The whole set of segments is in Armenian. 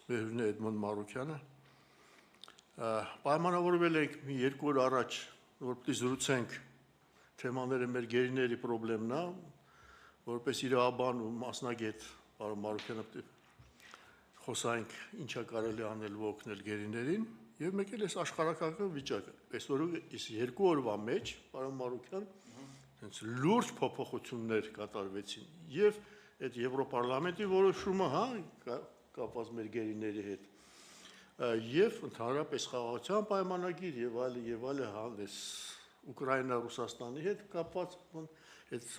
Վերհունե Էդմոն Մարուկյանը պայմանավորվել ենք մի 2 օր առաջ որպես զրուցենք թեմաները մեր գերիների խնդիրն է որպես իրավաբան ու մասնագետ պարոն Մարուկյանը խոսանք ինչա կարելի անել օգնել գերիներին եւ մեկ էլ էս աշխարհակական վիճակը այսօր 2 օրվա մեջ պարոն Մարուկյան հենց լուրջ փոփոխություններ կատարվեցին եւ այդ Եվրոպարլամենտի որոշումը կապված մեր գերիների հետ եւ ընդհանրապես խաղաղության պայմանագիր եւ այլ հանդես Ուկրաինա Ռուսաստանի հետ կապված այդ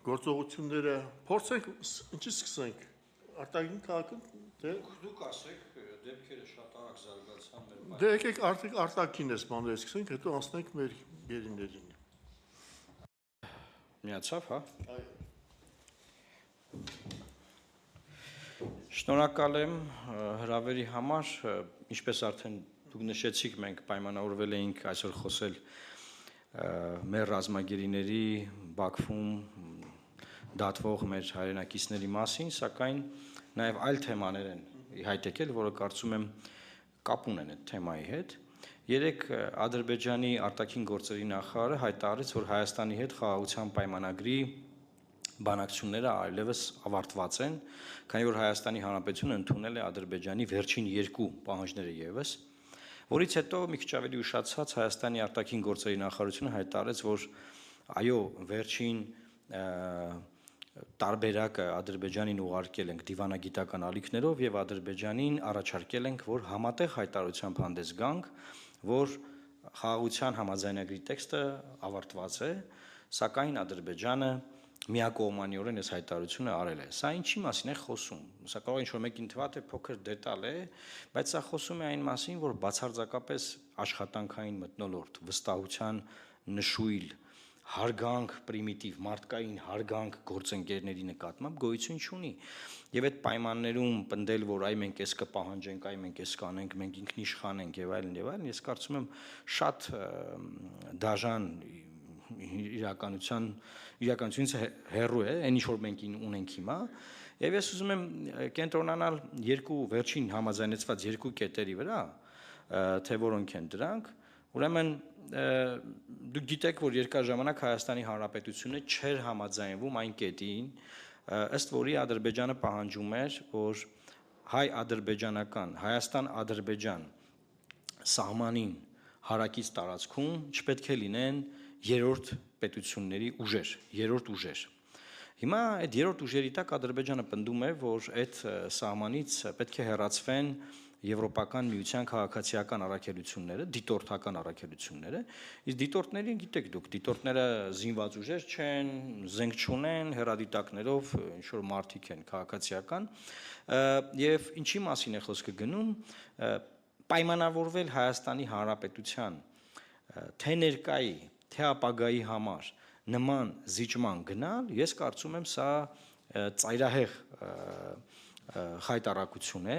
գործողությունները փորձենք ինչի սկսենք արտաքին քաղաքում դուք ասեք դեպքերը շատ արագ զարգացան մեր դե եկեք արտաքին էս բաները սկսենք հետո անցնենք մեր գերիներին միացավ հա այո Շնորհակալ եմ հրավերի համար, ինչպես արդեն դուք նշեցիք, մենք պայմանավորվել էինք այսօր խոսել մեր ռազմագերիների Բաքվում դատվող մեր հայրենակիցների մասին, սակայն նաև այլ թեմաներ են հայտ եկել, որը կարծում եմ կապ ունեն այդ թեմայի հետ։ Երեք Ադրբեջանի արտաքին գործերի նախարարը հայտարարեց, որ Հայաստանի հետ խաղաղության պայմանագրի բանակցությունները այլևս ավարտված են, քանի որ Հայաստանի Հանրապետությունը ընդունել է Ադրբեջանի վերջին 2 պահանջները եւս, որից հետո մի քիչ ավելի ուշացած Հայաստանի արտաքին գործերի նախարարությունը հայտարարեց, որ այո, վերջին տարբերակը Ադրբեջանին ուղարկել ենք դիվանագիտական ալիքներով եւ Ադրբեջանին առաջարկել ենք, որ համատեղ հայտարարությամբ հանդես գանք, որ խաղաղության համաձայնագրի տեքստը ավարտված է, սակայն Ադրբեջանը միակողմանիորեն այս հայտարարությունը արել է։ Սա ինչի մասին է խոսում։ Սա կարող է ինչ-որ մեկին թվա թե փոքր դետալ է, բայց սա խոսում է այն մասին, որ բացարձակապես աշխատանքային մթնոլորտ, վստահության նշույլ, հարգանք պրիմիտիվ, մարդկային հարգանք գործընկերների նկատմամբ գոյություն չունի։ Եվ այդ պայմաններում պնդել, որ այ մենք էս կպահանջենք, այ մենք էս կանենք, մենք ինքնիշխան ենք եւ այլն, ես կարծում եմ շատ դաժան իրականությունից հեռու է, այն ինչ որ մենք ունենք հիմա, եւ ես ուզում եմ կենտրոնանալ վերջին համաձայնեցված 2 կետերի վրա, թե որոնք են դրանք, ուրեմն դուք գիտեք, որ երկար ժամանակ Հայաստանի Հանրապետությունը չէր համաձայնվում այն կետին, ըստ որի Ադրբեջանը պահանջում էր, որ հայ-ադրբեջանական, Հայաստան-Ադրբեջան սահմանին հարակից տարածքում չպետք է լինեն երրորդ պետությունների երրորդ ուժեր։ Հիմա այդ երրորդ ուժերի տակ Ադրբեջանը պնդում է, որ այդ սահմանից պետք է հեռացվեն Եվրոպական միության քաղաքացիական առաքելությունները, դիտորդական առաքելությունները, իսկ դիտորդներին գիտեք դուք, դիտորդները զինված ուժեր չեն, զենք չունեն, հեռադիտակներով ինչ որ մարդիկ են քաղաքացիական, եւ ինչի մասին է խոսքը գնում, պայմանավորվել Հայաստանի Հանրապետության թե ներկայի թե ապագայի համար նման զիջման գնալ, ես կարծում եմ սա ծայրահեղ հայտարարություն է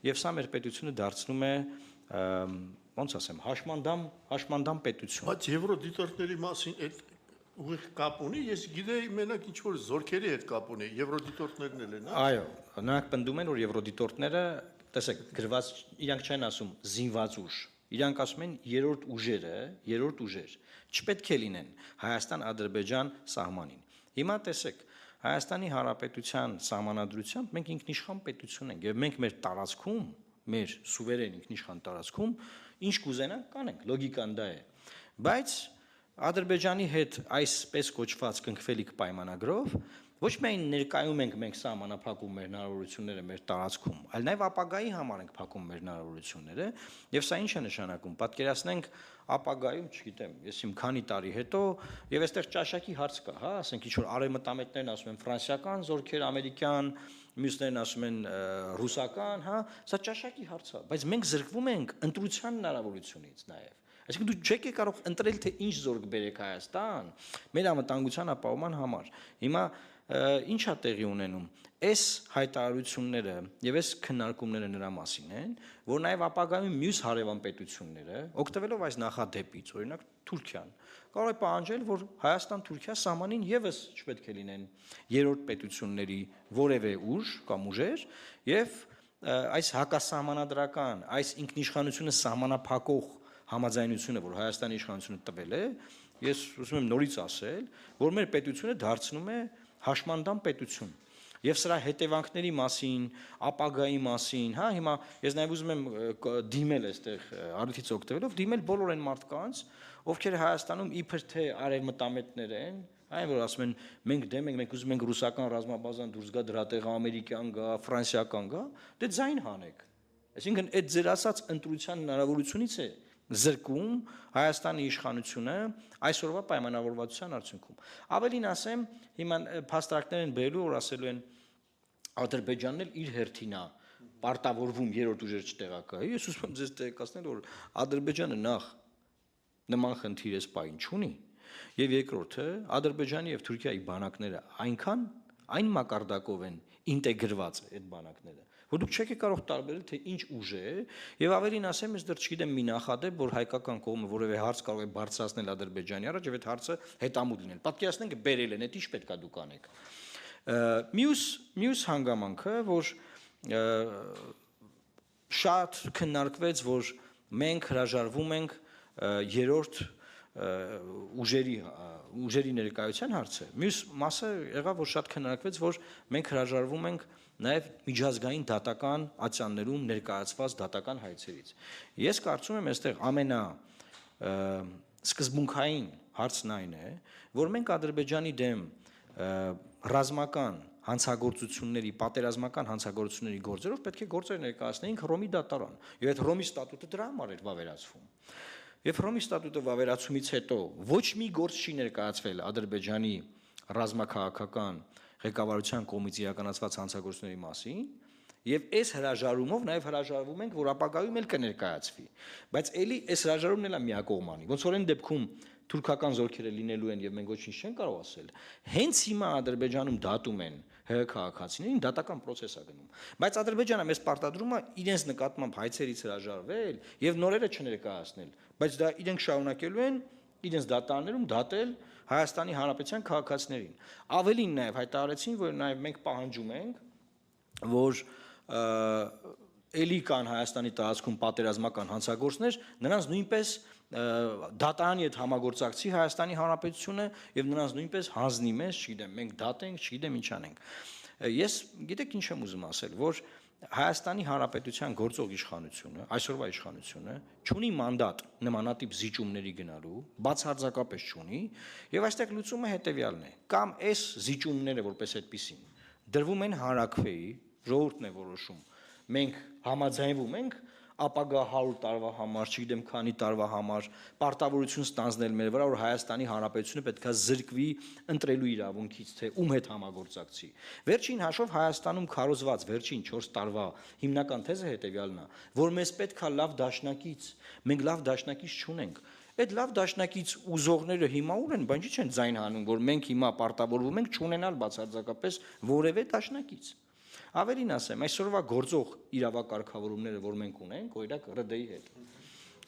եւ սա մեր պետությունը դարձնում է ոնց ասեմ հաշմանդամ պետություն։ Բայց եվրոդիտորդների մասին այդ ուղիղ կապ ունի, ես գիտեի մենակ ինչ որ զորքերի հետ կապ ունի, եվրոդիտորդներն էլ են, այո, նրանք պնդում են, որ եվրոդիտորդները, տեսեք, գրված իրանք չեն ասում զինված ուժ, իրանք ասում են երրորդ ուժեր, չպետք է լինեն Հայաստան-Ադրբեջան սահմանին։ Հիմա տեսեք, Հայաստանի Հանրապետության սահմանադրությամբ մենք ինքնիշխան պետություն ենք եւ մենք մեր տարածքում, մեր սուվերեն ինքնիշխան տարածքում ինչ կուզենանք կանենք, լոգիկան դա է։ Բայց Ադրբեջանի հետ այսպես կոչված կնքվելիք պայմանագրով ոչ միայն ներկայում ենք մենք սահմանափակում մեր հնարավորությունները մեր տարածքում, այլ նաև ապագայի համար ենք փակում մեր հնարավորությունները, եւ սա ինչ է նշանակում։ Պատկերացնենք ապագայում, չգիտեմ, ես իմ քանի տարի հետո եւ այստեղ ճաշակի հարց կա, հա, ասենք ինչ որ արևմտամետներն ասում են ֆրանսիական զորքեր, ամերիկյան, մյուսներն ասում են ռուսական, հա, սա ճաշակի հարց է, բայց մենք զրկվում ենք ընտրության հնարավորությունից նաև։ Այսինքն դու չեք կարող ընտրել թե ինչ զորք բերեք Հայաստան մեր անվտանգության ապահովման համար։ Հիմա ինչ է տեղի ունենում։ Այս հայտարարությունները եւ այս քննարկումները նրա մասին են, որ նաեւ ապագայում մյուս հարևան պետությունները, օգտվելով այս նախադեպից, օրինակ Թուրքիան կարող է պահանջել, որ Հայաստան-Թուրքիա սահմանին եւս չպետք է լինեն երրորդ պետությունների որևէ ուժ կամ ուժեր եւ այս հակասահմանադրական, այս ինքնիշխանությունը սահմանափակող համաձայնությունը, որ Հայաստանի իշխանությունը տվել է, ես ուզում եմ նորից ասել, որ մեր պետությունը դարձնում է հաշմանդամ պետություն։ Եվ սրա հետևանքների մասին, ապագայի մասին, հա, հիմա ես նաև ուզում եմ դիմել այստեղ առիթից օգտվելով, դիմել բոլոր այն մարդկանց, ովքեր Հայաստանում իբր թե արևմտամետներ են, այն որ ասում են մենք դեմ ենք, մենք ուզում ենք ռուսական ռազմաբազան դուրս գա, դրա տեղը ամերիկյան գա, ֆրանսիական գա, դե ձայն հանեք։ Այսինքն այդ ձեր ասած ընտրության հնարավորությունից է զրկում Հայաստանի իշխանությունը այսօրվա պայմանավորվածության արդյունքում։ Ավելին ասեմ, հիմա փաստարկներ են բերելու, որ ասելու են Ադրբեջանն էլ իր հերթին է պարտավորվում երրորդ ուժեր չտեղակայի։ Ես ուզում եմ ձեզ տեղեկացնել, որ Ադրբեջանը նախ նման խնդիր էս պայն չունի, եւ երկրորդը Ադրբեջանի եւ Թուրքիայի բանակները այն մակարդակով են ինտեգրված այդ բանակները, որ դուք չեք կարող տարբերել թե ինչ ուժ է, եւ ավելին ասեմ, ես դեռ չգիտեմ մի նախադեպ, որ հայկական կողմը որևէ հարց կարող է բարձրացնել Ադրբեջանի առաջ եւ այդ հարցը հետամուտ լինել։ Պատկերացնենք բերել են, այդ ինչ պետքա դուք անեք։ Մյուս հանգամանքը, որ շատ քննարկվեց, որ մենք հրաժարվում ենք երրորդ ուժերի ներկայության հարցը։ Մյուս մասը եղավ, որ շատ քննարկվեց, որ մենք հրաժարվում ենք նաև միջազգային դատական ացիաներում ներկայացված դատական հայցերից։ Ես կարծում եմ, այստեղ սկզբունքային հարցն այն է, որ մենք Ադրբեջանի դեմ ռազմական հանցագործությունների, պատերազմական հանցագործությունների գործերով պետք է գործեր ներկայացնեինք Հռոմի դատարան։ Եվ այդ Հռոմի ստատուտը դրա համար էր վավերացվում։ Եվ Հռոմի ստատուտը վավերացումից հետո ոչ մի գործ չի ներկայացվել Ադրբեջանի ռազմաքաղաքական ղեկավարության կողմից իրականացված հանցագործությունների մասին, եւ այս հրաժարումով նաեւ հրաժարվում ենք, որ ապագայում էլ կներկայացվի։ Բայց էլի այս հրաժարումն էլ է միակողմանի։ Ոնց որ այն դեպքում թուրքական զորքերը լինելու են եւ մենք ոչինչ չեն կարող ասել։ Հենց հիմա Ադրբեջանում դատում են ՀՀ քաղաքացիներին, դատական process է գնում։ Բայց Ադրբեջանը մեզ պարտադրում է իրենց նկատմամբ հայցերից հրաժարվել եւ նորերը չներկայացնել։ Բայց դա իրենք շարունակելու են իրենց դատարաններում դատել Հայաստանի Հանրապետության քաղաքացիներին։ Ավելին նաեւ հայտարարեցին, որ նաեւ մենք պահանջում ենք, որ էլի կան Հայաստանի տարածքում պատերազմական հանցագործներ, նրանց նույնպես դատարանի հետ համագործակցի Հայաստանի Հանրապետությունը եւ նրանց նույնպես հանձնի մեզ, չգիտեմ, մենք դատենք, չգիտեմ ինչ անենք։ Ես գիտեք ինչ եմ ուզում ասել, որ Հայաստանի Հանրապետության գործող իշխանությունը, այսօրվա իշխանությունը չունի մանդատ նմանատիպ զիջումների գնալու, բացարձակապես չունի, եւ այստեղ լուծումը հետեւյալն է. կամ այս զիջումները որպես այդպեսին դրվում են հանրաքվեի, ժողովուրդն է որոշում, մենք համաձայնվում ենք ապագա 100 տարվա համար, չգիտեմ քանի տարվա համար պարտավորություն ստանձնել մեր վրա, որ Հայաստանի Հանրապետությունը պետքա զրկվի ընտրելու իրավունքից, թե ում հետ համագործակցի։ Վերջին հաշվով Հայաստանում քարոզված վերջին 4 տարվա հիմնական թեզը հետևյալն է, որ մեզ պետքա լավ դաշնակից, մենք լավ դաշնակից չունենք։ Այդ լավ դաշնակից ուզողները հիմա ուր են, բան չի չեն ձայն հանում, որ մենք հիմա պարտավորվում ենք չունենալ բացարձակապես որևէ դաշնակից։ Ավելին ասեմ, այսօրվա գործող իրավակարգավորումները, որ մենք ունենք, օրինակ ՌԴ-ի հետ,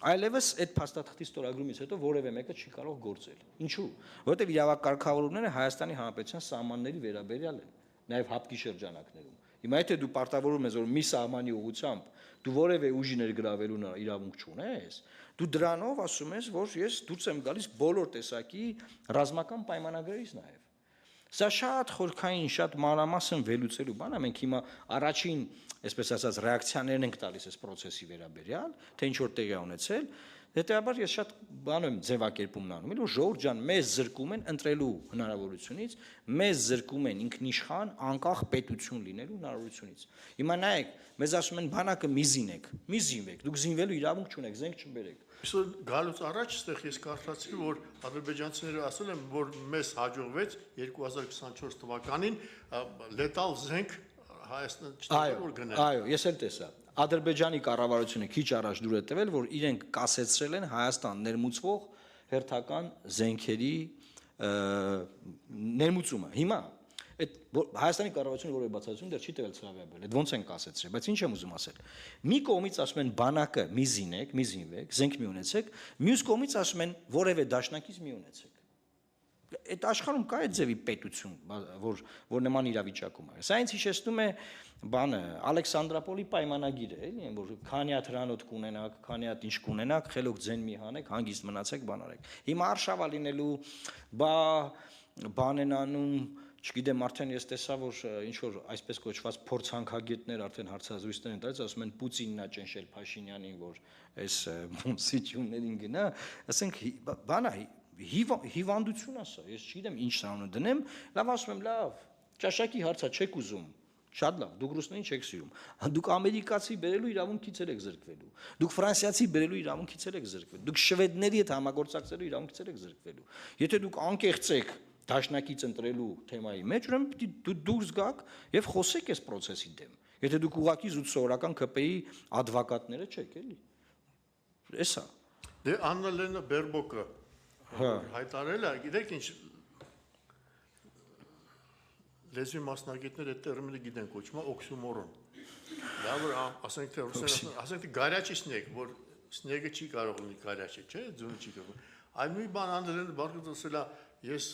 այլևս այդ փաստաթղթի ստորագրումից հետո որևէ մեկը չի կարող գործել։ Ինչու՞։ Որովհետև իրավակարգավորումները Հայաստանի Հանրապետության սահմանների վերաբերյալ են, նաև հապկի շրջանակներում։ Հիմա եթե դու պարտավորում ես, որ մի սահմանի ուղղությամբ դու որևէ ուժի ներգրավելու իրավունք չունես, դու դրանով ասում ես, որ ես դուրս եմ գալիս բոլոր տեսակի ռազմական պայմանագրերից նաև։ Սա շատ խորքային, շատ մանրամասն վերլուծելու բան է, մենք հիմա առաջին, այսպես ասած, ռեակցիաներն ենք տալիս այս process-ի վերաբերյալ, թե ինչ որ տեղի ունեցել, հետեւաբար ես շատ բան եմ ձևակերպումն անում, որ ժողովուրդ ջան, մեզ զրկում են ընտրելու հնարավորությունից, մեզ զրկում են ինքնիշխան, անկախ պետություն լինելու հնարավորությունից։ Հիմա նայեք, մեզ ասում են բանակը մի զինեք, մի զինվեք, դուք զինվելու իրավունք չունեք, զենք չբերեք։ Այսօր գալուց առաջ այստեղ ես կարծացի, որ ադրբեջանցիները ասել են, որ մեզ հաջողվեց 2024 թվականին լետալ զենք Հայաստան չտեղել գնել։ Այո, ես էլ տեսա։ Ադրբեջանի կառավարությունը քիչ առաջ դուր է տվել, որ իրենք կասեցրել են Հայաստան ներմուծվող հերթական զենքերի ներմուծումը։ Հիմա Այդ Հայաստանի կառավարությունը որևէ բացատրություն դեռ չի տվել սրա վերաբերյալ։ Այդ ո՞նց են կասեցրել, բայց ինչ եմ ուզում ասել։ Մի կողմից ասում են բանակը մի զինեք, մի զինվեք, զենք մի ունեցեք, մյուս կողմից ասում են որևէ դաշնակից մի ունեցեք։ Այդ աշխարհում կա այդ ձևի պետություն, որ նման իրավիճակում է։ Սա ինձ հիշեցնում է բանը Ալեքսանդրապոլի պայմանագիրը, էլի, որ քանի հատ հրանոթ կունենաք, քանի հատ ինչ կունենաք, խելոք ձեն մի հանեք, հանգիստ մնացեք, բան արեք։ Հիմա արշավա լինելու, բան են անում, չգիտեմ, արդեն ես տեսա, որ ինչ որ այսպես կոչված փորձանքագետներ արդեն հարցազրույցներ են տալիս, ասում են Պուտինն է ճնշել Փաշինյանին, որ այս սիճումներին գնա, ասենք բանա հիվանդություն ասա, ես չգիտեմ ինչ սանունը դնեմ, լավ ասում եմ, լավ, ճաշակի հարցա չեք ուզում, շատ լավ, դուք ռուսներին չեք սիրում, դուք ամերիկացի բերելու իրավունքից եք զրկվելու, դուք ֆրանսիացի բերելու իրավունքից եք զրկվելու, դուք շվեդների հետ համագործակցելու իրավունքից եք զրկվելու, եթե դուք անկեղծ եք դաշնակից ընտրելու թեմայի մեջ, ուրեմն դուք դուրս գաք եւ խոսեք այս process-ի դեմ, եթե դուք ուղղակի զուտսովորական ԿՊ-ի advocate-ները չեք, էլի, էսա։ Դե Աննա Լենա Բերբոկը հայտարարել է, գիտեք ինչ լեզվի մասնագետները այդ տերմինը գիտեն, կոչվում է օքսիմորոն։ Դա որ ասենք թե ռուսերեն ասենք թե գարյաչի սնեգ, որ սնեգը չի կարող լինի գարյաչի, չէ՞, ձյունը չի կարող։ Այլ մի բան անդրեն բարգուց ասել է, ես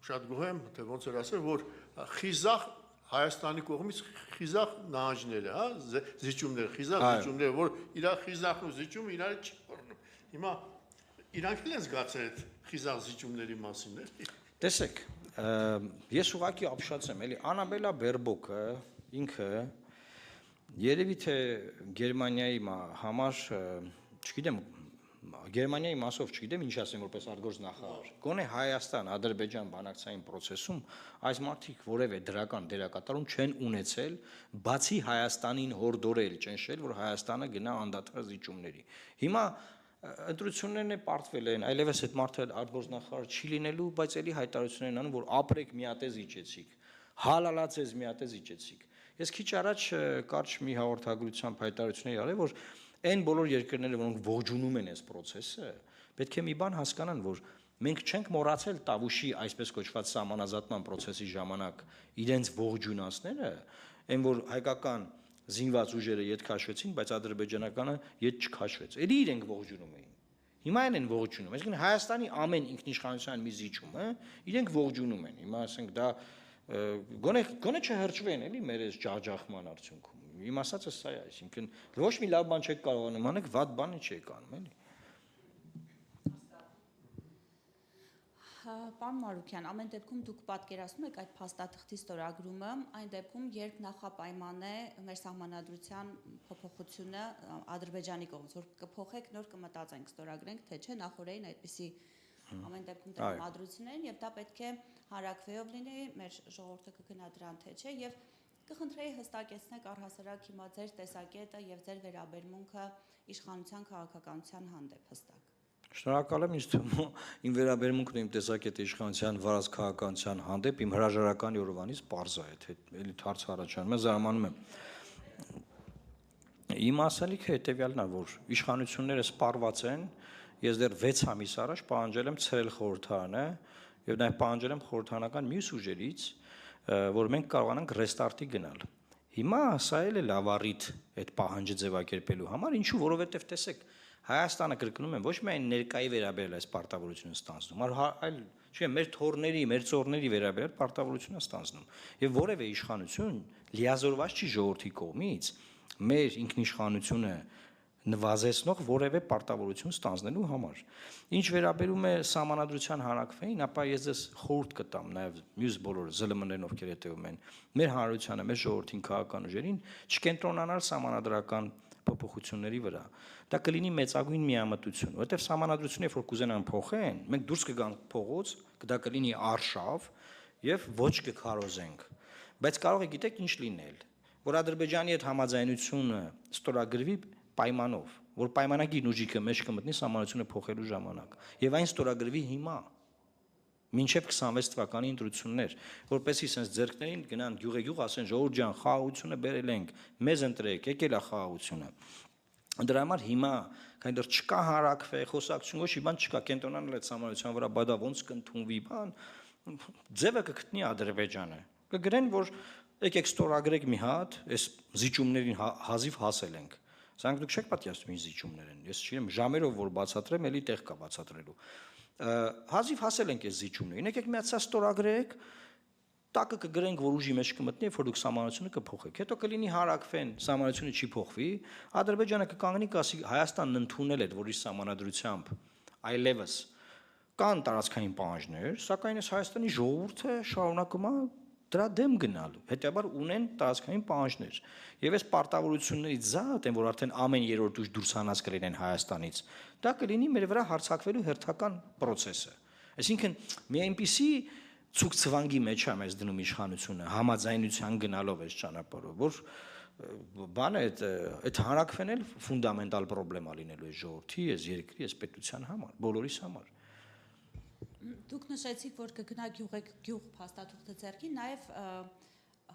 շատ գոհ եմ, թե ոնց էր ասել, որ խիզախ Հայաստանի կողմից խիզախ նահանջները, հա, զիջումներ, խիզախ զիջումներ, որ իր խիզախն ու զիջումը իրար չի բռնում։ Հիմա իրանք էլ են զգացել այդ խիզախ զիջումների մասին, էլի։ Տեսեք, ես ուղղակի ապշած եմ, էլի Անաբելա Բերբոկը ինքը երևի թե Գերմանիայի համար, չգիտեմ, Գերմանիայի մասով չգիտեմ ինչ ասեմ որպես արտգործնախարար։ Գոնե Հայաստան, Ադրբեջան բանակցային process-ում այս մարդիկ որևէ դրական դերակատարում չեն ունեցել, բացի Հայաստանին հորդորել, ճնշել, որ Հայաստանը գնա անդադար զիջումների։ Հիմա ընտրություններն է պարտվել են, այլևս այդ մարդը արտգործնախարար չի լինելու, բայց էլի հայտարարություններ են անում, որ ապրեք մի հատ զիջեցիք, հալալացես մի հատ զիջեցիք։ Ես քիչ առաջ կարճ մի հաղորդագրությամբ հայտարարություններ արել, որ այն բոլոր երկրները, որոնք ողջունում են այս process-ը, պետք է մի բան հասկանան, որ մենք չենք մոռացել Տավուշի այսպես կոչված սահմանազատման process-ի ժամանակ իրենց ողջունածները, այն որ հայկական զինված ուժերը ետ քաշվեցին, բայց ադրբեջանականը ետ չքաշվեց։ Էլի իրենք ողջունում էին։ Հիմա են ողջունում։ Այսինքն Հայաստանի ամեն ինքնիշխանության մի զիջումը, իրենք ողջունում են։ Հիմա ասենք դա գոնե չհրճվեն էլի մեր այս ջախջախման արդյունքում։ Իմ ասածը սա է, այսինքն ոչ մի լավ բան չեք կարողանում անել, վատ բան չեք անում, էլի։ Պարոն Մարուկյան, ամեն դեպքում դուք պատկերացնում եք այդ փաստաթղթի ստորագրումը, այն դեպքում, երբ նախապայման է մեր սահմանադրության փոփոխությունը Ադրբեջանի կողմից, որ կփոխեք, նոր կմտածենք, ստորագրենք, թե չէ, նախորդին այդպիսի ամեն դեպքում տրամադրություններին, եւ դա պետք է հարակվեով լինի, մեր ժողովուրդը կգնա դրան, թե չէ, եւ կխնդրեի հստակեցնեք առհասարակ հիմա ձեր տեսակետը եւ ձեր վերաբերմունքը իշխանության քաղաքականության հանդեպ հստակ։ Շնորհակալ եմ, ինձ թվում է իմ վերաբերմունքն ու իմ տեսակետը իշխանության վարած քաղաքականության հանդեպ իմ հրաժարականի օրվանից պարզ է, եթե էլի հարց առաջանում է, զարմանում եմ։ Իմ ասելիքը հետեւյալն է, որ իշխանությունները սպառված են, ես դեռ 6 ամիս առաջ պահանջել եմ ցրել խորհրդարանը եւ նաեւ պահանջել եմ խորհրդարանական մյուս ուժերից, որ մենք կարողանանք ռեստարտի գնալ։ Հիմա սա էլ է լավ առիթ այդ պահանջը ձևակերպելու համար, ինչու, որովհետեւ տեսեք, Հայաստանը կրկնում եմ, ոչ միայն ներկայի վերաբերյալ այս պարտավորությունը ստանձնում, այլ չեմ մեր թորների, մեր ծորների վերաբերյալ պարտավորությունը ստանձնում։ Եվ որևէ իշխանություն լիազորված չի ժողովրդի կողմից մեր ինքնիշխանությունը նվազեցնող որևէ պարտավորություն ստանձնելու համար։ Ինչ վերաբերում է սահմանադրության հարակվեին, ապա ես ձեզ խորհուրդ կտամ նաև մյուս բոլոր ԶԼՄ-ներն, ովքեր հետևում են մեր հանրությանը, մեր ժողովրդին, քաղաքական ուժերին, չկենտրոնանալ սահմանադրական փոփոխությունների վրա։ Դա կլինի մեծագույն միամտություն, որովհետև սահմանադրությունը, երբ որ կուզենան փոխեն, մենք դուրս կգանք փողոց, դա կլինի արշավ եւ ոչ կքարոզենք։ Բայց կարող է գիտեք ինչ լինել, որ Ադրբեջանի հետ համաձայնությունը ստորագրվի պայմանով, որ պայմանագիր ուժիկը մեջ կմտնի սահմանությունը փոխելու ժամանակ, եւ այն ստորագրվի հիմա, մինչև 26 թվականի ընտրություններ, որպեսզի sense ձերքներին գնան գյուղեգյուղ ասեն ժողովուրդ ջան, խաղաղությունը բերել ենք, մեզ ընտրեք, եկել է խաղաղությունը։ Դրա համար հիմա քանի դեռ չկա հարակվե, խոսակցություն, ոչ մի բան չկա, կենտրոնանալ այդ սահմանության վրա, բադա ոնց կընդունվի բան, ձևը կգտնի Ադրբեջանը։ Կգրեն, որ եկեք ստորագրեք մի հատ, այս զիջումներին հազիվ հասել ենք։ Սրանք դուք չեք պատկերացնում ինչ զիջումներ են։ Ես չգիտեմ, ժամերով որ բացատրեմ, էլի տեղ կա բացատրելու։ Հազիվ հասել ենք այս զիջումներին։ Եկեք միացա ստորագրեք, տակը կգրենք, որ ուժի մեջ կմտնի, որ դուք սահմանությունը կփոխեք։ Հետո կլինի հարակվեն, սահմանությունը չի փոխվի, Ադրբեջանը կկանգնի, կասի Հայաստանն ընդունել էր, որ իր սահմանադրությամբ այլևս կան տարածքային պահանջներ, սակայն այս Հայաստանի ժողովուրդը շարունակում է դրա դեմ գնալ, հետեւաբար ունեն տարածքային պահանջներ։ Եվ այս պարտավորություններից զատ են, որ արդեն ամեն երրորդ ուժ դուրս հանած կլինեն Հայաստանից, դա կլինի մեր վրա հարձակվելու հերթական process-ը։ Այսինքն մի այնպիսի ցուկցվանգի մեջ է մեզ դնում իշխանությունը համաձայնության գնալով այս ճանապարհով, որ բանը այդ հանրակրվեն էլ ֆունդամենտալ պրոբլեմա լինելու է ժողովրդի, այս երկրի, այս պետության համար, բոլորիս համար։ Դուք նշեցիք, որ կգնա գյուղ փաստաթուղթը ձեռքի, նաև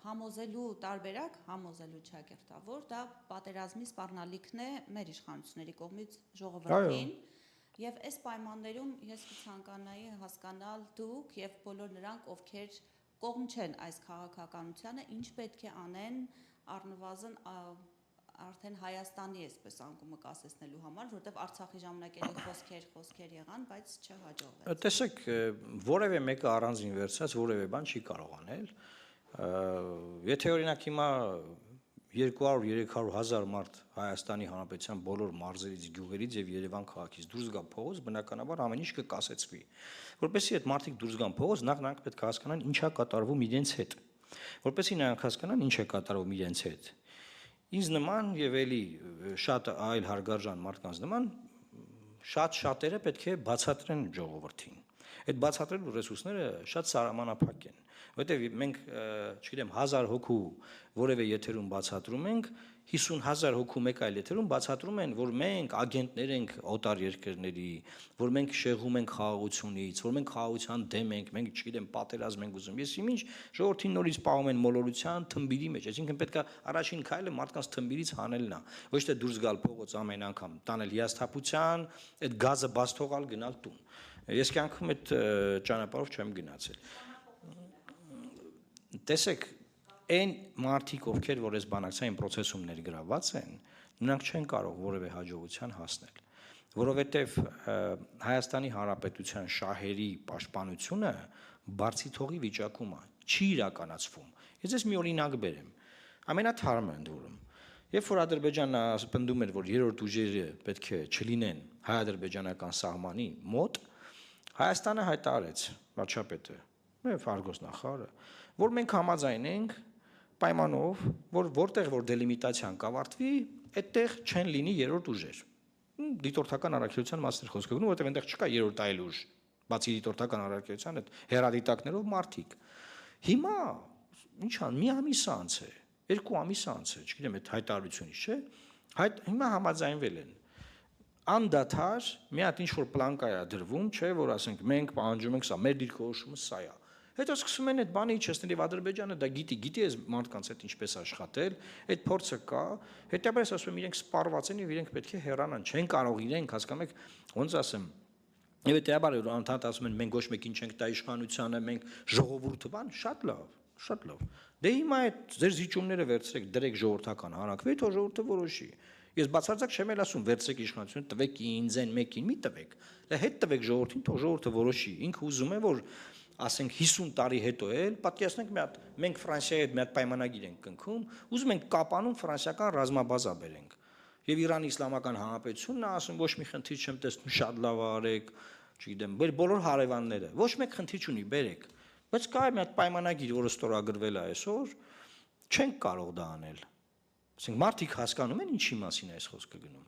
համոզելու տարբերակ, համոզելու չակերտավոր, դա պատերազմի սպառնալիքն է մեր իշխանությունների կողմից ժողովրդին, եւ այս պայմաններում ես կցանկանայի հասկանալ դուք եւ բոլոր նրանք, ովքեր կողմ չեն այս քաղաքականությանը, ինչ պետք է անեն առնվազն արդեն Հայաստանի այսպես անկումը կասեցնելու համար, որտեղ Արցախի ժամանակ էլի խոսքեր եղան, բայց չհաջողվեց։ Տեսեք, որևէ մեկը առանձին վերցած որևէ բան չի կարող անել։ Եթե օրինակ հիմա 200-300 հազար մարդ Հայաստանի Հանրապետության բոլոր մարզերից, գյուղերից եւ Երևան քաղաքից դուրս գա փողոց, բնականաբար ամեն ինչ կկասեցվի։ Որպեսզի այդ մարդիկ դուրս գան փողոց, նախ պետք է հասկանան ինչա կատարվում իրենց հետ։ Որպեսզի նրանք հասկանան ինչ է կատարվում իրենց հետ։ Ինձ նման եւ էլի շատ այլ հարգարժան մարդկանց նման շատերը պետք է բացատրեն ժողովրդին։ Այդ բացատրելու ռեսուրսները շատ սահմանափակ են, որովհետեւ մենք, չգիտեմ, 1000 հոգու որևէ եթերում բացատրում ենք, 50,000 հոգու մեկ այլ եթերում բացատրում են, որ մենք ագենտներ ենք օտար երկրների, որ մենք շեղում ենք խաղաղությունից, որ մենք խաղաղության դեմ ենք, մենք, չգիտեմ, պատերազմ ենք ուզում։ Ես իմինչ ժողովրդին նորից պահում են մոլորության թմբիրի մեջ, այսինքն պետք է առաջին քայլը մարդկանց թմբիրից հանելն է, ոչ թե դուրս գալ փողոց ամեն անգամ, տանել հիասթափության, այդ գազը բաց թողալ գնալ տուն։ Ես կյանքում այդ ճանապարհով չեմ գնացել։ Տեսեք, այն մարդիկ, ովքեր որ այս բանակցային process-ում ներգրավված են, նրանք չեն կարող որևէ հաջողության հասնել, որովհետև Հայաստանի Հանրապետության շահերի պաշտպանությունը բարձի թողի վիճակում է, չի իրականացվում։ Ես ես մի օրինակ բերեմ։ Ամենաթարմը ընդ որում, երբ որ Ադրբեջանը պնդում էր, որ երրորդ ուժերը պետք է չլինեն հայ-ադրբեջանական սահմանի մոտ, Հայաստանը հայտարարեց, վարչապետը, եւ Արգոս նախարարը, որ մենք համաձայնենք պայմանով, որ որտեղ որ դելիմիտացիան կավարտվի, այդտեղ չեն լինի երրորդ ուժեր։ Դիտորդական առաքելության մասն խոսքը գնում, որտեղ այնտեղ չկա երրորդ այլ ուժ, բացի դիտորդական առաքելության այդ հերադիտակներով մարդիկ։ Հիմա ինչ ան, մի ամիս անց է, 2 ամիս անց է, չգիտեմ, այդ հայտարարությունից, չէ՞։ Հիմա համաձայնվել են։ Անդադար մի հատ ինչ որ պլանկա է դրվում, չէ, որ ասենք մենք պահանջում ենք սա, մեր դիրքորոշումը սա է։ Հետո սկսում են այդ բանը իջեցնել եւ Ադրբեջանը դա գիտի այս մարդկանց հետ ինչպես աշխատել, այդ փորձը կա, հետեւաբար ես ասում եմ իրենք սպառված են եւ իրենք պետք է հեռանան, չեն կարող իրենք, հասկանում եք, ոնց ասեմ։ Եվ հետեւաբար անդադար ասում են մենք ոչ մեկին չենք տա իշխանությանը, մենք ժողովուրդը բան, շատ լավ։ Դե հիմա այդ ձեր զիջումները վերցրեք, դրեք ժողովրդական հանրակրվի, թող ժողովուրդը որոշի։ Ես բացարձակ չեմ էլ ասում վերցրեք իշխանությունը, տվեք ինձ են մեկին, մի տվեք։ Դե հետ տվեք ժողովրդին, թող ժողովուրդը որոշի։ Ինքը ուզում է որ ասենք 50 տարի հետո էլ պատկերացնենք մի հատ մենք Ֆրանսիայի հետ մի հատ պայմանագիր ենք կնքում, ուզում ենք Կապանում ֆրանսիական ռազմաբազա բերենք։ Եվ Իրանի Իսլամական Հանրապետությունն ասում ոչ մի խնդիր չեմ տեսնում, շատ լավ արեք, չգիտեմ, բոլոր հարևանները, ոչ մեկ խնդիր չունի, բերեք։ Բայց կա մի հատ պայմանագիր, որը ստորագրվել է այսօր, չենք կարող դա անել։ Ասենք մարդիկ հասկանում են ինչի մասին է այս խոսքը գնում։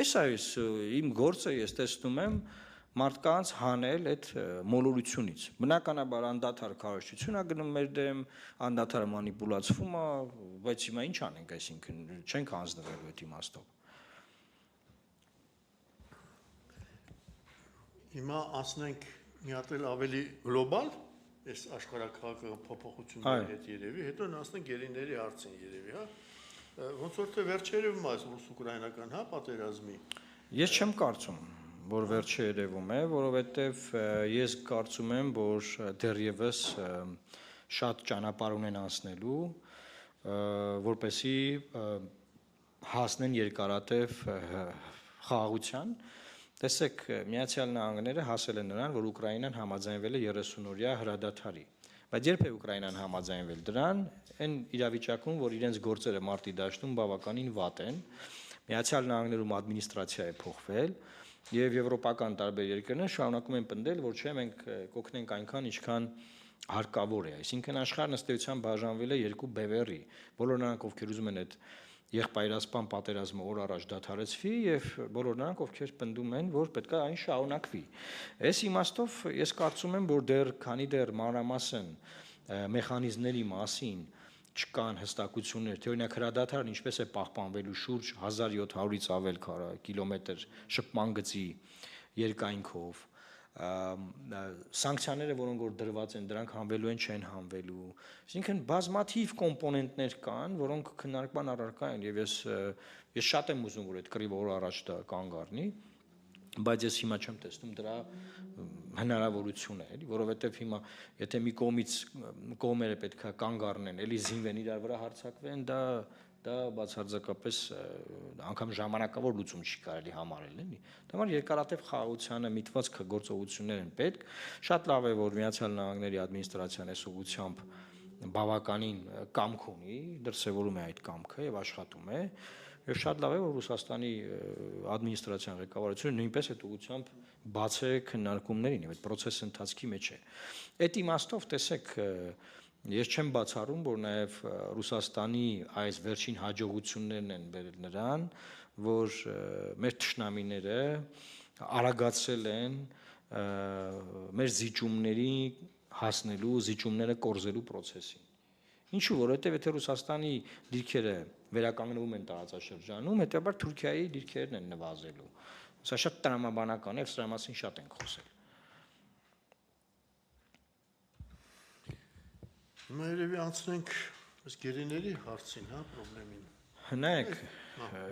Էս այս իմ գործը ես տեսնում եմ մարդկանց հանել այդ մոլորությունից։ Բնականաբար անդադար քարոզչություն է գնում մեր դեմ, անդադար մանիպուլացվում է, բայց հիմա ինչ անենք, այսինքն չենք հանձնվելու այդ իմաստով։ Հիմա ասնենք մի հատ ավելի գլոբալ, այս աշխարհակաղակական փոփոխությունների հետ երևի, հետո ասնենք գերիների հարցին երևի, հա։ Ոնց որ թե վերջերևում այս ռուս-ուկրաինական, հա, պատերազմի։ Ես չեմ կարծում, որ վերջը երևում է, որովհետև ես կարծում եմ, որ դեռևս շատ ճանապարհ ունեն անցնելու, որպեսզի հասնեն երկարատև խաղաղության։ Տեսեք, Միացյալ Նահանգները հասել են նրան, որ Ուկրաինան համաձայնվել է 30-օրյա հրադադարի։ Բայց երբ է Ուկրաինան համաձայնվել դրան, այն իրավիճակում, որ իրենց գործերը մարտի դաշտում բավականին վատ են, Միացյալ Նահանգներում ադմինիստրացիա է փոխվել, եւ եվրոպական տարբեր երկրներ շարունակում են պնդել, որ չէ, մենք կօգնենք այնքան, ինչքան հարկավոր է։ Այսինքն աշխարհն ըստ էության բաժանվել է երկու բևեռի։ Բոլոր նրանք, ովքեր ուզում են այդ եղբայրասպան պատերազմը օր առաջ դադարեցվի, եւ բոլոր նրանք, ովքեր պնդում են, որ պետք է այն շարունակվի։ Այս իմաստով ես կարծում եմ, որ քանի դեռ մանրամասն մեխանիզմների մասին չկան հստակություններ, թե օրինակ հրադադարն ինչպես է պահպանվելու շուրջ 1700-ից ավել կիլոմետր շփման գծի երկայնքով, սանկցիաները, որոնք որ դրված են, դրանք հանվելու են, չեն հանվելու։ Այսինքն բազմաթիվ կոմպոնենտներ կան, որոնք քննարկման առարկա են, եւ ես շատ եմ ուզում, որ այդ կռիվը օր առաջ դա կանգ առնի, բայց ես հիմա չեմ տեսնում դրա հնարավորությունը, էլի, որովհետև հիմա եթե մի կողմերը պետք է կանգ առնեն, էլի զինվեն իրար վրա հարձակվեն, դա բացարձակապես անգամ ժամանակավոր լուծում չի կարելի համարել, էլի։ Դա համար երկարատև խաղաղությանը միտված գործողություններ են պետք։ Շատ լավ է, որ Միացյալ Նահանգների ադմինիստրացիան այս ուղղությամբ բավականին կամք ունի, դրսևորում է այդ կամքը եւ աշխատում է։ Եվ շատ լավ է, որ Ռուսաստանի ադմինիստրացիան ղեկավարությունը նույնպես այդ ուղղությամբ բաց է քննարկումներին եւ այդ process-ի ընթացքի մեջ է։ Այդ իմաստով տեսեք, ես չեմ բացառում, որ նաեւ Ռուսաստանի այս վերջին հաջողություններն են բերել նրան, որ մեր թշնամիները արագացրել են մեր զիջումների հասնելու, զիջումները կորզելու process-ին։ Ինչու, որովհետև եթե Ռուսաստանի դիրքերը վերականգնվում են տարածաշրջանում, հետեւաբար Թուրքիայի դիրքերն են նվազելու։ Սա շատ տրամաբանական է, սրա մասին շատ ենք խոսել։ Հիմա երևի անցնենք այս գերիների հարցին, հա, խնդրին։ Նայեք,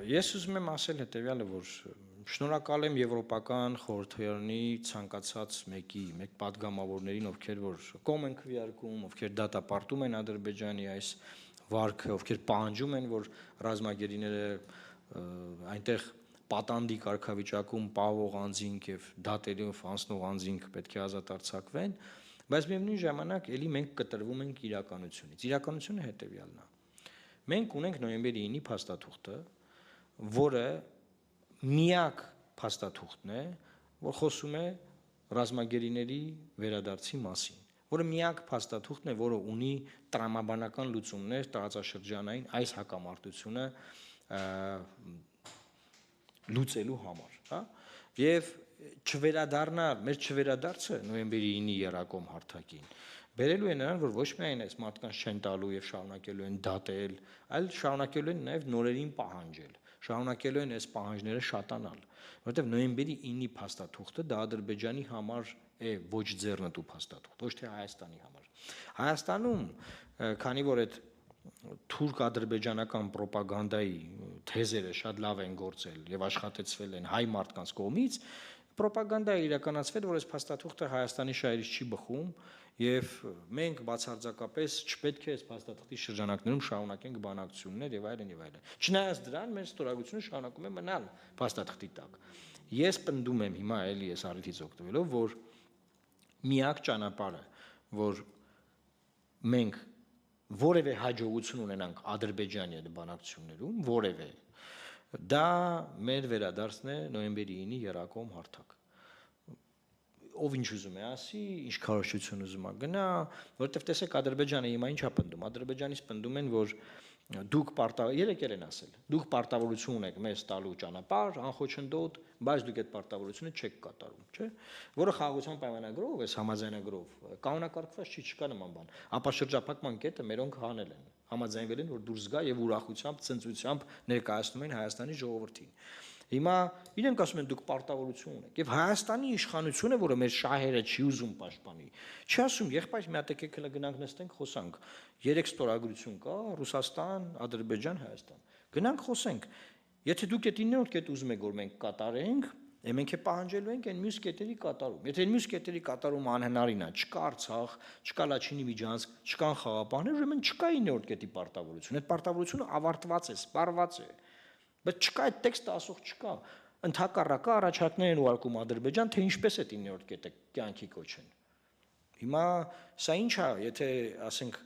ես ուզում եմ ասել հետեւյալը, որ շնորհակալ եմ Եվրոպական խորհրդարանի ցանկացած մեկ падգամավորներին, ովքեր որ կողմ են քվեարկում, ովքեր դատապարտում են Ադրբեջանի այս վարկը, ովքեր պահանջում են, որ ռազմագերիները այնտեղ պատանդի կարգավիճակում պահող անձինք եւ դատերով անցնող անձինք պետք է ազատ արձակվեն, բայց միևնույն ժամանակ ելի մենք կտրվում ենք իրականությունից։ Իրականությունը հետեւյալն է։ Մենք ունենք նոյեմբերի 9-ի փաստաթուղթը, որը միակ փաստաթուղթն է, որ խոսում է ռազմագերիների վերադարձի մասին, որը միակ փաստաթուղթն է, որը ունի տրամաբանական լուծումներ տարածաշրջանային այս հակամարտությունը լուծելու համար, հա, եւ չվերադառնալ, մեր չվերադարձը նոյեմբերի 9-ի երակոմ հարթակին բերելու է նրան, որ ոչ միայն այս մարդկանց չեն տալու եւ շարունակելու են դատել, այլ շարունակելու են նաեւ նորերին պահանջել, շարունակելու են այս պահանջները շատանալ, որովհետեւ նոյեմբերի 9-ի փաստաթուղթը դա Ադրբեջանի համար է ոչ ձեռնտու փաստաթուղթ, ոչ թե Հայաստանի համար։ Հայաստանում, քանի որ այդ թուրք-ադրբեջանական ռոպագանդայի թեզերը շատ լավ են գործել եւ աշխատեցվել են հայ մարդկանց կողմից, ռոպագանդա է իրականացվել, որ այս փաստաթուղթը Հայաստանի շահերից չի բխում եւ մենք բացարձակապես չպետք է այս փաստաթղթի շրջանակներում շարունակենք բանակցություններ եւ այլն եւ այլն։ Չնայած դրան մեր ստորագրությունը շարունակում է մնալ փաստաթղթի տակ։ Ես պնդում եմ հիմա էլի այս առիթից օգտվելով, որ միակ ճանապարհը, որ մենք որևէ հաջողություն ունենանք Ադրբեջանի հետ բանակցություններում, որևէ, դա մեր վերադարձն է նոյեմբերի 9-ի երակոմ հարթակ։ Ով ինչ ուզում է ասի, ինչ քարոզչություն ուզում է գնա, որովհետև տեսեք Ադրբեջանը հիմա ինչա պնդում։ Ադրբեջանից պնդում են, որ դուք երեք են ասել, դուք պարտավորություն ունեք մեզ տալու ճանապարհ, անխոչնդոտ, բայց դուք այդ պարտավորությունը չեք կատարում, չէ՞։ Որը խաղաղության պայմանագրով, այս համաձայնագրով կանոնակարգված չի, չկա նման բան։ Ապա շրջափակման կետը մերոնք հանել են, համաձայնվել են, որ դուրս գա եւ ուրախությամբ, ցնծությամբ ներկայացնում են Հայաստանի ժողովրդին։ Հիմա իրենք ասում են դուք պարտավորություն ունեք եւ Հայաստանի իշխանությունը, որը մեր շահերը չի ուզում պաշտպանի, չի ասում եղբայր մի հատ եկեք հələ գնանք նստենք խոսանք։ 3 ստորագրություն կա՝ Ռուսաստան, Ադրբեջան, Հայաստան։ Գնանք խոսենք։ Եթե դուք այդ 9-րդ կետը ուզում եք որ մենք կատարենք, Մենք է պահանջելու ենք այն մյուս կետերի կատարում։ Եթե այն մյուս կետերի կատարումը անհնարին է, չկա Արցախ, չկա Լաչինի Միջանցք, չկան խաղապահներ, ուրեմն չկա 9-րդ կետի պարտավորություն։ Այդ պարտավորությունը ավարտված է, սպառված է։ Բայց չկա այդ տեքստը ասող չկա։ Ընդհակառակը առաջարկներ են ուղարկում Ադրբեջան, թե ինչպես է 9-րդ կետը կյանքի կոչեն։ Հիմա սա ինչ է, եթե ասենք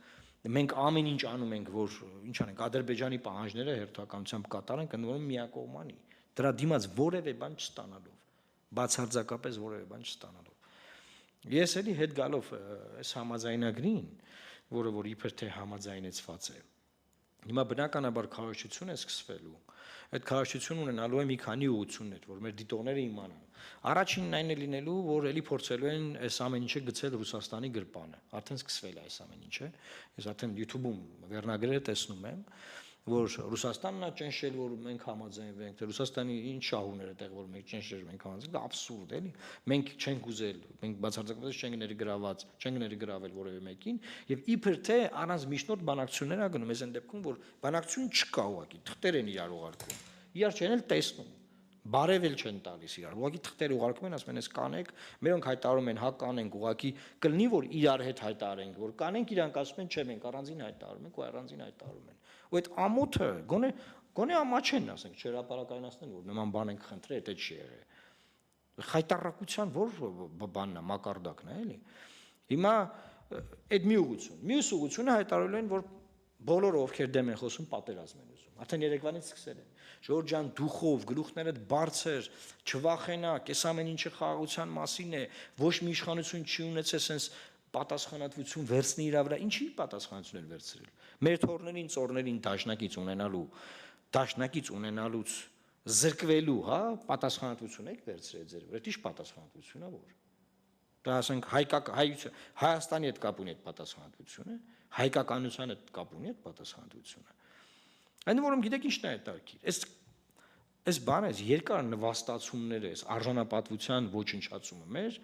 մենք ամեն ինչ անում ենք, որ ինչ անենք, Ադրբեջանի պահանջները հերթականությամբ կատարենք, ընդ որում միակողմանի։ Դրա դիմաց որևէ բան չստանալով, բացարձակապես որևէ բան չստանալով։ Ես էլի հետ գալով այս համաձայնագրին, որ իբր թե համաձայնեցված է։ Հիմա բնականաբար քարոզչություն է սկսվելու։ Այդ քարոզչությունը ունենալու է մի քանի ուղղություններ, որ մեր դիտողները իմանան։ Առաջինն այն է լինելու, որ էլի փորձելու են այս ամեն ինչը գցել Ռուսաստանի գրպանը։ Արդեն սկսվել է այս ամեն ինչը։ Ես արդեն YouTube-ում վերնագրերը տեսնում եմ, որ Ռուսաստանն է ճնշել, որ մենք համաձայնվենք, թե Ռուսաստանի ինչ շահումներ է տեղ, որ մենք ճնշել ենք համաձայնենք, դա աբսուրդ էլի։ Մենք չենք ուզել, մենք բացարձակապես չենք ներգրավել որևէ մեկին, եւ իբր թե առանց միջնորդ բանակցություններ ա գնում, այս այն դեպքում, որ բանակցություն չկա ուղղակի, թղթեր են իրար ուղարկում։ Իրար չեն էլ տեսնում։ Բարևել չեն տալիս իրար։ Ուղղակի թղթեր ուղարկում են, ասում են, «Էս կանեք», մերոնք հայտարարում են, «Հա կանենք», ուղղակի կլինի, որ իրար հետ հայտարարենք, որ կանենք, իրանք ասում են, «Չէ, մենք առանձին հայտարարում ենք», ու առանձին հայտարարում են։ Ու այդ ամոթը գոնե ամաչեն, ասենք, չհրապարակայնացնեն, որ նման բան ենք խնդրել, դա չի եղել։ Խայտարակության որ բանն է, մակարդակն է, էլի։ Հիմա այդ մի ուղղություն։ Մյուս ուղղությունը հայտարարել են, որ բոլորը ովքեր դեմ են խոսում, պատերազմ են ուզում։ Արդեն երեկվանից սկսել են։ Ժորժ ջան, դուխով, գլուխներդ բարձր, չվախենաք, այս ամեն ինչը խաղաղության մասին է, ոչ մի իշխանություն չի ունեցել sense պատասխանատվություն վերցնի իր վրա, ինչի պատասխանատվություն են վերցրել։ Մեր թորներին, ծորներին դաշնակից ունենալուց զրկվելու, հա, պատասխանատվություն եք վերցրել ձեր վրա, ի՞նչ պատասխանատվություն է որ։ Դա ասենք Հայաստանի հետ կապ ունի այդ պատասխանատվությունը, հայկականության հետ կապ ունի այդ պատասխանատվությունը։ Այն որում գիտեք ինչն է այդ արկիր։ Այս բանը, այս երկար նվաստացումները, այս արժանապատվության ոչնչացումը մեր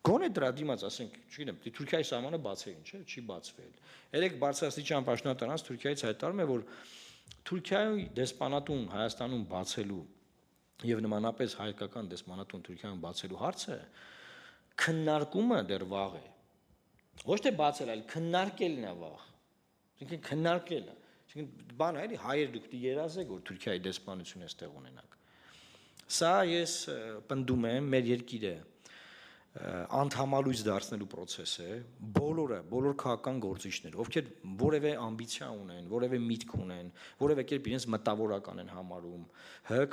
գոնե դրա դիմաց, ասենք, չգիտեմ, Թուրքիայի սահմանը բացել ինչ է, չի բացվել։ Երեք բարձրաստիճան պաշտոնատարանց Թուրքիայից հայտարարում է, որ Թուրքիայի դեսպանատուն Հայաստանում բացելու եւ նմանապես հայկական դեսպանատուն Թուրքիայում բացելու հարցը քննարկումը դեռ վաղ է։ Ոչ թե բացել, այլ քննարկելն է վաղ։ Այսինքն քննարկելը։ Այսինքն բան է, էլի հայեր դուք դի երազեք, որ Թուրքիայի դեսպանությունը այստեղ ունենաք։ Սա ես պնդում եմ մեր երկիրը անդամալույս դարձնելու process է, բոլոր քաղաքական գործիչներ, ովքեր որևէ ամբիցիա ունեն, որևէ միտք ունեն, որևէ կերպ իրենց մտավորական են համարում,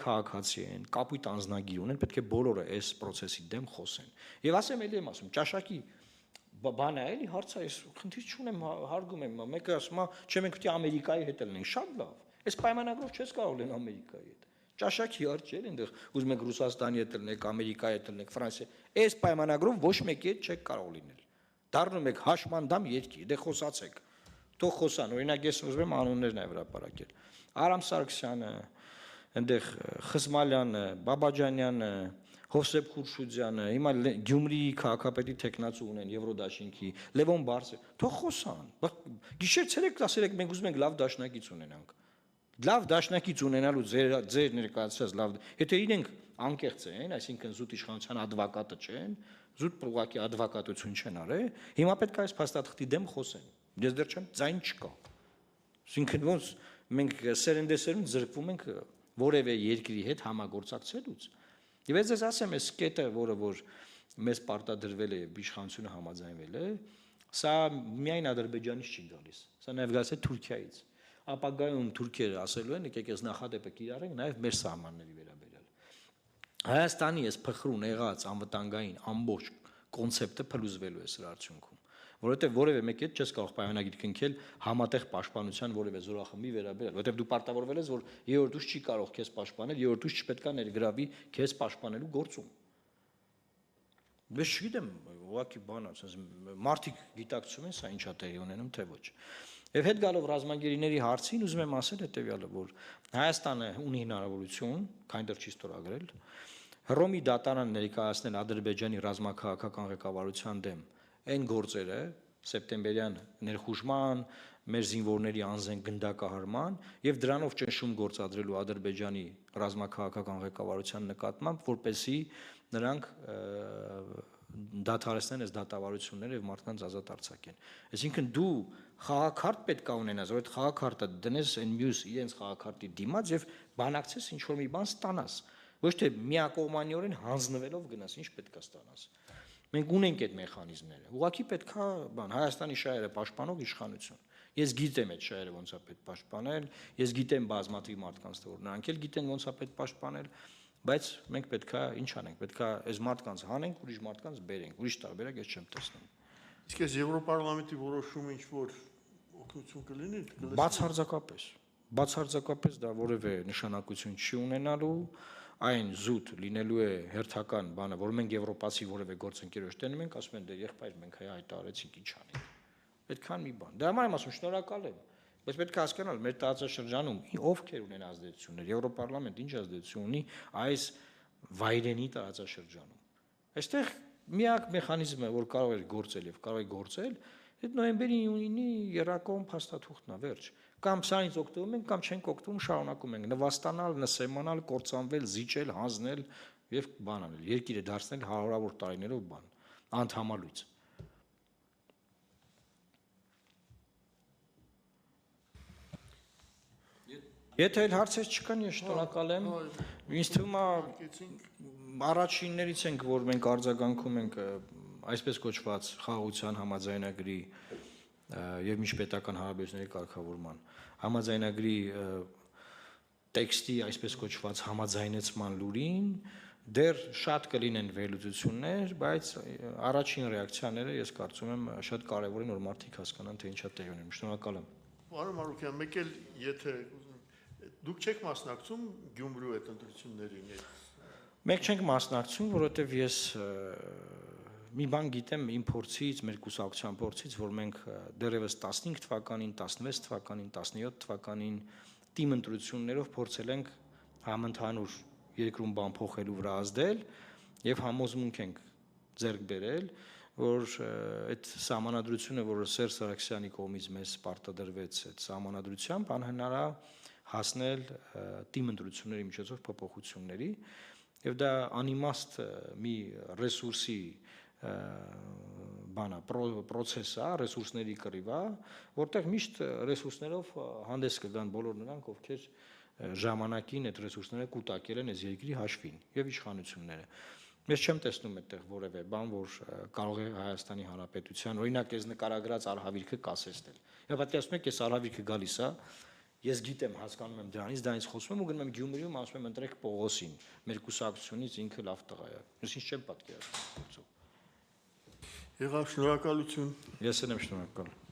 քաղաքացի են, կապույտ անձնագիր ունեն, պետք է բոլորը այս process-ի դեմ խոսեն։ Եվ ասեմ էլի եմ ասում, ճաշակի բան է, էլի հարցը, ես խնդիր չունեմ, հարգում եմ, մեկը ասում է, չէ, մենք պետք է Ամերիկայի հետ լինենք, շատ լավ։ Այս պայմանագրով չես կարող լինել Ամերիկայի հետ։ Ճաշակի հարց չէ, այնտեղ ուզում եք Ռուսաստանի հետ լինեք, Ամերիկայի հետ լինեք, Ֆրանսիա։ Այս պայմանագրով ոչ մեկի հետ չեք կարող լինել։ Դառնում եք հաշմանդամ երկիր, դե խոսացեք։ Թող խոսան, օրինակ ես ուզում եմ անուններն այ հրապարակել։ Արամ Սարգսյանը, այնտեղ Խզմալյանը, Բաբաջանյանը, Հովսեփ Խուրշուդյանը, հիմա Գյումրիի քաղաքապետի տեխնացու ունեն Եվրոդաշինքի, Լևոն Բարսը, թող խոսան։ Գիշեր-ցերեկ ասել եք մենք ուզում ենք լավ դաշնակից ունենանք։ Լավ դաշնակից ունենալու ձեր ներկայացած լավ, եթե իրենք անկեղծ են, այսինքն զուտ իշխանության ադվոկատը չեն, զուտ ուղղակի ադվոկատություն չեն արել, հիմա պետք է այս փաստաթղթի դեմ խոսեն։ Ես դեռ չեմ ձայն չկա։ Այսինքն ոնց մենք սերնդեսերունդ զրկվում ենք որևէ երկրի հետ համագործակցելուց։ Եվ ես ասեմ, այս կետը, որ մեզ պարտադրվել է եւ իշխանությունը համաձայնվել է, սա միայն Ադրբեջանից չի գալիս։ Սա նաեւ գալիս է Թուրքիայից։ Ապագայում թուրքերը ասելու են, եկեք այս նախադեպը կիրառենք նաև մեր սահմանների վերաբերյալ։ Հայաստանի այս փխրուն եղած անվտանգային ամբողջ կոնցեպտը փլուզվելու է սրա արդյունքում, որովհետև որևէ մեկի հետ չես կարող պայմանագիր կնքել համատեղ պաշտպանության որևէ զորախմբի վերաբերյալ, որովհետև դու պարտավորվել ես, որ երրորդ ուժ չի կարող քեզ պաշտպանել, երրորդ ուժ չպետք է ներգրավի քեզ պաշտպանելու գործում։ Ես չգիտեմ, ուղղակի բան ասես, մարդիկ գիտակցում են սա ինչա տեղի ունենում, թե ոչ։ Եվ հետ գալով ռազմագերիների հարցին ուզում եմ ասել հետևյալը, որ Հայաստանը ունի հնարավորություն, քանի դեռ չի ստորագրել, Հռոմի դատարան ներկայացնել Ադրբեջանի ռազմաքաղաքական ղեկավարության դեմ այն գործերը, սեպտեմբերյան ներխուժման, մեր զինվորների անձեն գնդակահարման եւ դրանով ճնշում գործադրելու Ադրբեջանի ռազմաքաղաքական ղեկավարության նկատմամբ, որպեսզի նրանք դադարեցնեն այս դատավարությունները եւ մարդկանց ազատ արձակեն։ Այսինքն դու խաղաքարտ պետք է ունենաս, որ այդ խաղաքարտը դնես այն մյուս իրենց խաղաքարտի դիմաց եւ բանակցես ինչ որ մի բան ստանաս։ Ոչ թե միակողմանիորեն հանձնվելով գնաս, ինչ պետք է ստանաս։ Մենք ունենք այդ մեխանիզմները։ Ուղղակի պետք է բան Հայաստանի շահերը պաշտպանող իշխանություն։ Ես գիտեմ այդ շահերը ոնց է պետք պաշտպանել, ես գիտեմ բազմաթիվ մարդկանց, որ նրանք էլ գիտեն ոնց է պետք պաշտպանել, բայց մենք պետք է ինչ անենք, պետք է այս մարդկանց հանենք, ուրիշ մարդկանց բերենք, ուրիշ տարբերակ ես չեմ տեսնում։ Իսկ այս Եվրոպարլամենտի որոշումը ինչ որ օգնություն կլինի, բացարձակապես դա որևէ նշանակություն չի ունենալու, այն զուտ լինելու է հերթական բանը, որ մենք եվրոպացի որևէ գործընկերոջ տենում ենք, ասում են դե եղբայր մենք հայտարարեցինք ինչ անենք։ Այդքան մի բան։ Դա համար եմ ասում, շնորհակալ եմ, բայց պետք է հասկանալ մեր տարածաշրջանում ովքեր ունեն ազդեցություններ, Եվրոպարլամենտ ինչ ազդեցություն ունի այս վայրենի տարածաշրջանում։ Այստեղ միակ մեխանիզմը, որ կարող է գործել եւ կարող է գործել, այդ նոյեմբերի 9-ի երակոմ փաստաթուղթն է, վերջ։ Կամ սրանից օգտվում ենք, կամ չենք օգտվում, շարունակում ենք նվաստանալ, նսեմանալ, կործանվել, զիջել, հանձնել եւ բան անել, երկիրը դարձնել հարյուրավոր տարիներով բան, անդհամալույց։ Եթե այլ հարցեր չկան, ես շնորհակալ եմ։ Ինձ թվում է առաջիններից ենք, որ մենք արձագանքում ենք այսպես կոչված խաղաղության համաձայնագրի եւ միջպետական հարաբերությունների կարգավորման համաձայնագրի տեքստի այսպես կոչված համաձայնեցման լուրին, դեռ շատ կլինեն վերլուծություններ, բայց առաջին ռեակցիաները ես կարծում եմ շատ կարեւոր են, որ մարդիկ հասկանան, թե ինչա տեղի ունենում։ Շնորհակալ եմ։ Պարոն Մարուկյան, մեկ էլ եթե դուք չեք մասնակցում Գյումրու այդ ընտրություններին։ Մենք չենք մասնակցում, որովհետև ես մի բան գիտեմ իմ փորձից, մեր կուսակցության փորձից, որ մենք դեռևս 15 թվականին, 16 թվականին, 17 թվականին թիմ ընտրություններով փորձել ենք համընդհանուր երկրում բան փոխելու վրա ազդել եւ համոզմունք ենք ձեռք բերել, որ այդ սահմանադրությունը, որը Սերժ Սարգսյանի կողմից մեզ պարտադրվեց, այդ սահմանադրությամբ անհնար է հասնել թիմ ընտրությունների միջոցով փոփոխությունների եւ դա անիմաստ մի ռեսուրսի բանա process է, ռեսուրսների կռիվ է, որտեղ միշտ ռեսուրսներով հանդես կգան բոլոր նրանք, ովքեր ժամանակին այդ ռեսուրսները կուտակել են այս երկրի հաշվին եւ իշխանությունները։ Ես չեմ տեսնում այդտեղ որևէ բան, որ կարող է Հայաստանի Հանրապետության, օրինակ, այս նկարագրած արհավիրքը կասեցնել։ Եվ պատասխանում եք, այս արհավիրքը գալիս է, ես գիտեմ, հասկանում եմ դրանից խոսում եմ ու գնում եմ Գյումրիում, ասում եմ ընտրեք Պողոսին, մեր կուսակցությունից ինքը լավ տղա է։ Ես ինչ չեմ պատկերացնում։ Եղավ, շնորհակալություն։ Ես եմ շնորհակալ։